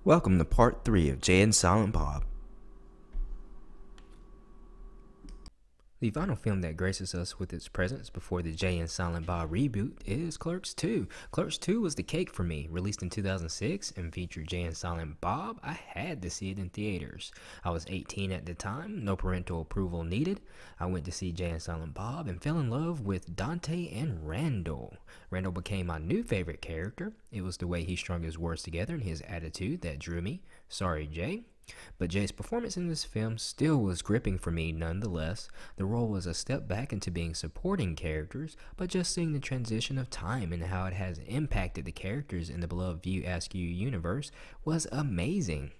Welcome to part 3 of Jay and Silent Bob. The final film that graces us with its presence before the Jay and Silent Bob reboot is Clerks 2. Clerks 2 was the cake for me. Released in 2006 and featured Jay and Silent Bob, I had to see it in theaters. I was 18 at the time, no parental approval needed. I went to see Jay and Silent Bob and fell in love with Dante and Randall. Randall became my new favorite character. It was the way he strung his words together and his attitude that drew me. Sorry, Jay. But Jay's performance in this film still was gripping for me nonetheless. The role was a step back into being supporting characters, but just seeing the transition of time and how it has impacted the characters in the beloved View Askew universe was amazing.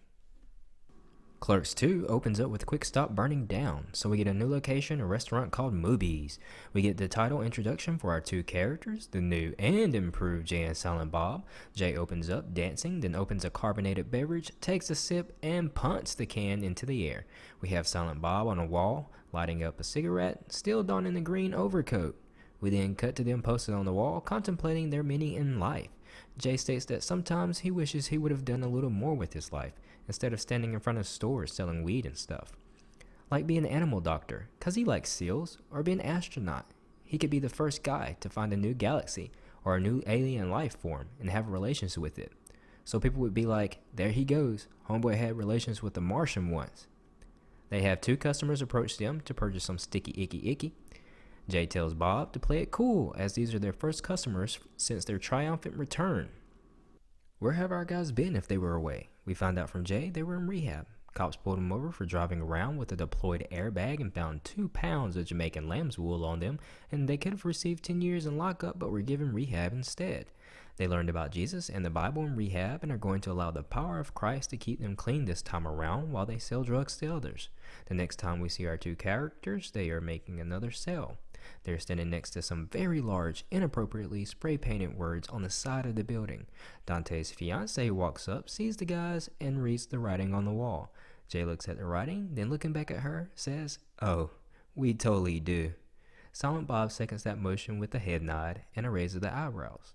Clerks 2 opens up with Quick Stop burning down, so we get a new location, a restaurant called Movies. We get the title introduction for our two characters, the new and improved Jay and Silent Bob. Jay opens up, dancing, then opens a carbonated beverage, takes a sip, and punts the can into the air. We have Silent Bob on a wall, lighting up a cigarette, still donning the green overcoat. We then cut to them posted on the wall, contemplating their meaning in life. Jay states that sometimes he wishes he would have done a little more with his life, instead of standing in front of stores selling weed and stuff. Like being an animal doctor, cause he likes seals, or be an astronaut. He could be the first guy to find a new galaxy, or a new alien life form, and have relations with it. So people would be like, there he goes, homeboy had relations with a Martian once. They have two customers approach them to purchase some sticky icky. Jay tells Bob to play it cool, as these are their first customers since their triumphant return. Where have our guys been if they were away? We find out from Jay they were in rehab. Cops pulled him over for driving around with a deployed airbag and found 2 pounds of Jamaican lamb's wool on them, and they could have received 10 years in lockup but were given rehab instead. They learned about Jesus and the Bible in rehab and are going to allow the power of Christ to keep them clean this time around while they sell drugs to others. The next time we see our two characters, they are making another sale. They're standing next to some very large, inappropriately spray-painted words on the side of the building. Dante's fiancée walks up, sees the guys, and reads the writing on the wall. Jay looks at the writing, then looking back at her, says, "Oh, we totally do." Silent Bob seconds that motion with a head nod and a raise of the eyebrows.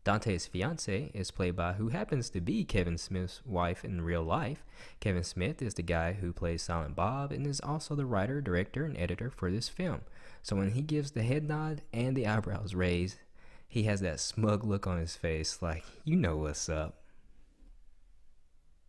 Dante's fiancée is played by who happens to be Kevin Smith's wife in real life. Kevin Smith is the guy who plays Silent Bob and is also the writer, director, and editor for this film. So when he gives the head nod and the eyebrows raised, he has that smug look on his face like, you know what's up.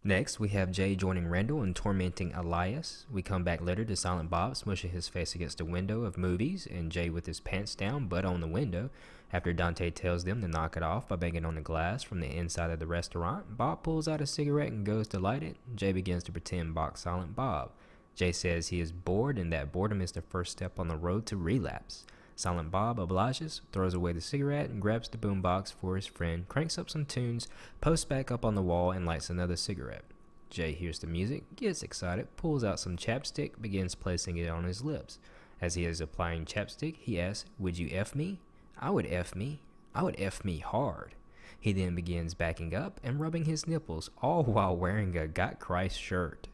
Next, we have Jay joining Randall and tormenting Elias. We come back later to Silent Bob smushing his face against the window of Movies, and Jay with his pants down but on the window. After Dante tells them to knock it off by banging on the glass from the inside of the restaurant, Bob pulls out a cigarette and goes to light it. Jay begins to pretend box Silent Bob. Jay says he is bored and that boredom is the first step on the road to relapse. Silent Bob obliges, throws away the cigarette, and grabs the boombox for his friend, cranks up some tunes, posts back up on the wall, and lights another cigarette. Jay hears the music, gets excited, pulls out some chapstick, begins placing it on his lips. As he is applying chapstick, he asks, "Would you F me?" "I would F me. I would F me hard." He then begins backing up and rubbing his nipples, all while wearing a Got Christ shirt.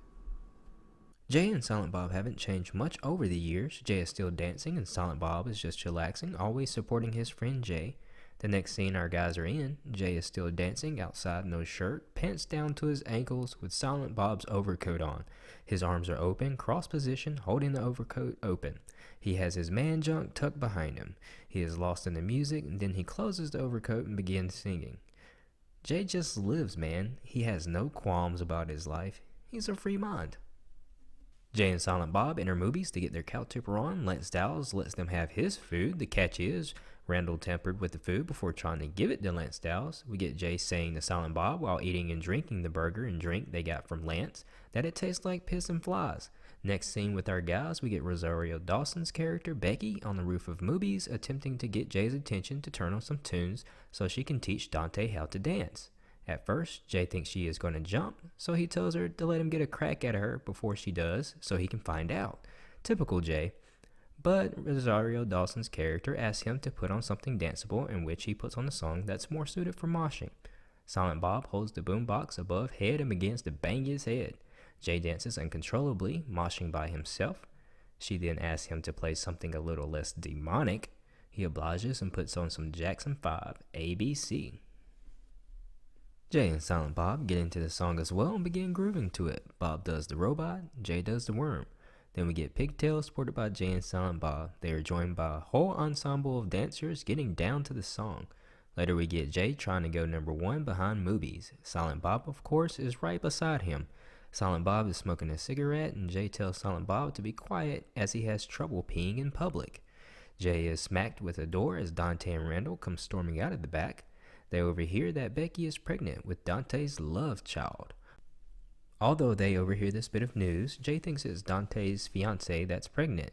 Jay and Silent Bob haven't changed much over the years. Jay is still dancing and Silent Bob is just chillaxing, always supporting his friend Jay. The next scene our guys are in, Jay is still dancing outside, no shirt, pants down to his ankles with Silent Bob's overcoat on. His arms are open, cross position, holding the overcoat open. He has his man junk tucked behind him. He is lost in the music, and then he closes the overcoat and begins singing. Jay just lives, man. He has no qualms about his life. He's a free mind. Jay and Silent Bob enter Movies to get their cow tipper on. Lance Dowles lets them have his food. The catch is, Randall tampered with the food before trying to give it to Lance Dowles. We get Jay saying to Silent Bob while eating and drinking the burger and drink they got from Lance that it tastes like piss and flies. Next scene with our guys, we get Rosario Dawson's character Becky on the roof of Movies attempting to get Jay's attention to turn on some tunes so she can teach Dante how to dance. At first, Jay thinks she is going to jump, so he tells her to let him get a crack at her before she does, so he can find out. Typical Jay. But Rosario Dawson's character asks him to put on something danceable, in which he puts on a song that's more suited for moshing. Silent Bob holds the boombox above head and begins to bang his head. Jay dances uncontrollably, moshing by himself. She then asks him to play something a little less demonic. He obliges and puts on some Jackson 5 ABC. Jay and Silent Bob get into the song as well and begin grooving to it. Bob does the robot, Jay does the worm. Then we get Pigtails supported by Jay and Silent Bob. They are joined by a whole ensemble of dancers getting down to the song. Later we get Jay trying to go number one behind movies. Silent Bob, of course, is right beside him. Silent Bob is smoking a cigarette and Jay tells Silent Bob to be quiet as he has trouble peeing in public. Jay is smacked with a door as Dante and Randall come storming out of the back. They overhear that Becky is pregnant with Dante's love child. Although they overhear this bit of news, Jay thinks it's Dante's fiancée that's pregnant.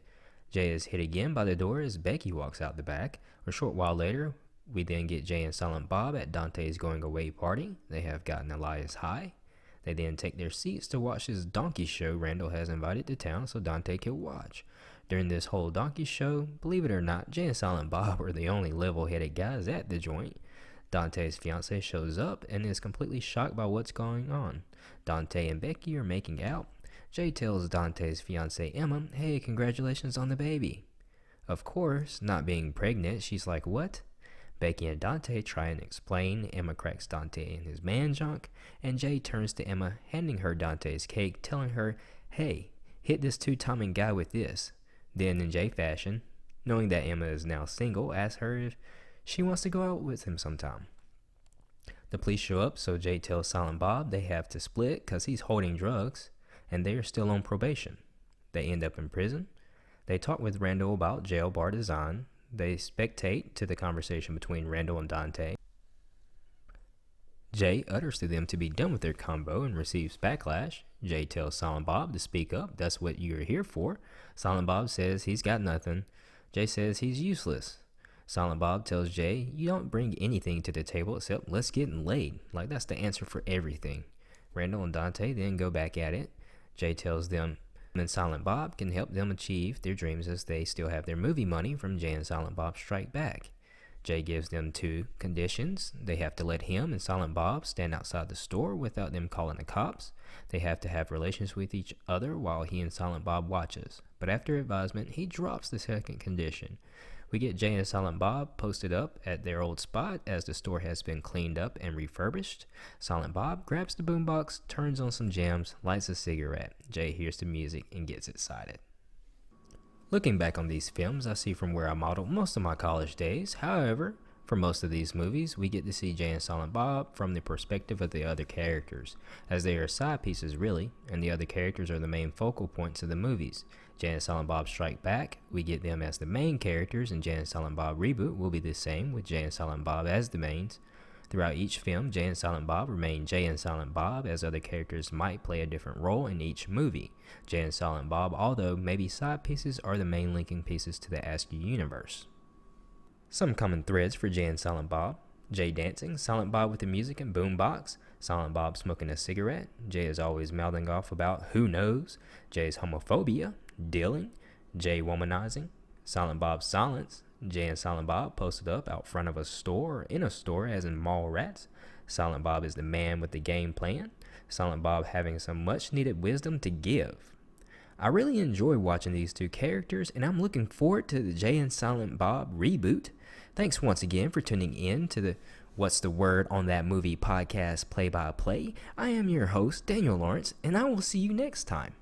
Jay is hit again by the door as Becky walks out the back. A short while later, we then get Jay and Silent Bob at Dante's going away party. They have gotten Elias high. They then take their seats to watch this donkey show Randall has invited to town so Dante can watch. During this whole donkey show, believe it or not, Jay and Silent Bob are the only level-headed guys at the joint. Dante's fiancée shows up and is completely shocked by what's going on. Dante and Becky are making out. Jay tells Dante's fiancée Emma, "Hey, congratulations on the baby." Of course, not being pregnant, she's like, "What?" Becky and Dante try and explain. Emma cracks Dante in his man junk, and Jay turns to Emma, handing her Dante's cake, telling her, "Hey, hit this two-timing guy with this." Then, in Jay fashion, knowing that Emma is now single, asks her if she wants to go out with him sometime. The police show up, so Jay tells Silent Bob they have to split because he's holding drugs, and they are still on probation. They end up in prison. They talk with Randall about jail bar design. They spectate to the conversation between Randall and Dante. Jay utters to them to be done with their combo and receives backlash. Jay tells Silent Bob to speak up, that's what you're here for. Silent Bob says he's got nothing. Jay says he's useless. Silent Bob tells Jay, "You don't bring anything to the table except let's get laid. Like that's the answer for everything." Randall and Dante then go back at it. Jay tells them and Silent Bob can help them achieve their dreams as they still have their movie money from Jay and Silent Bob Strike Back. Jay gives them two conditions. They have to let him and Silent Bob stand outside the store without them calling the cops. They have to have relations with each other while he and Silent Bob watches. But after advisement, he drops the second condition. We get Jay and Silent Bob posted up at their old spot as the store has been cleaned up and refurbished. Silent Bob grabs the boombox, turns on some jams, lights a cigarette. Jay hears the music and gets excited. Looking back on these films, I see from where I modeled most of my college days. However, for most of these movies, we get to see Jay and Silent Bob from the perspective of the other characters, as they are side pieces really, and the other characters are the main focal points of the movies. Jay and Silent Bob Strike Back, we get them as the main characters, and Jay and Silent Bob Reboot will be the same, with Jay and Silent Bob as the mains. Throughout each film, Jay and Silent Bob remain Jay and Silent Bob, as other characters might play a different role in each movie. Jay and Silent Bob, although maybe side pieces, are the main linking pieces to the askewniverse. Some common threads for Jay and Silent Bob: Jay dancing, Silent Bob with the music and boombox, Silent Bob smoking a cigarette, Jay is always mouthing off about who knows, Jay's homophobia, dealing, Jay womanizing, Silent Bob's silence, Jay and Silent Bob posted up out front of a store or in a store as in mall rats, Silent Bob is the man with the game plan, Silent Bob having some much needed wisdom to give. I really enjoy watching these two characters, and I'm looking forward to the Jay and Silent Bob reboot. Thanks once again for tuning in to the What's the Word on That Movie podcast play-by-play. I am your host, Daniel Lawrence, and I will see you next time.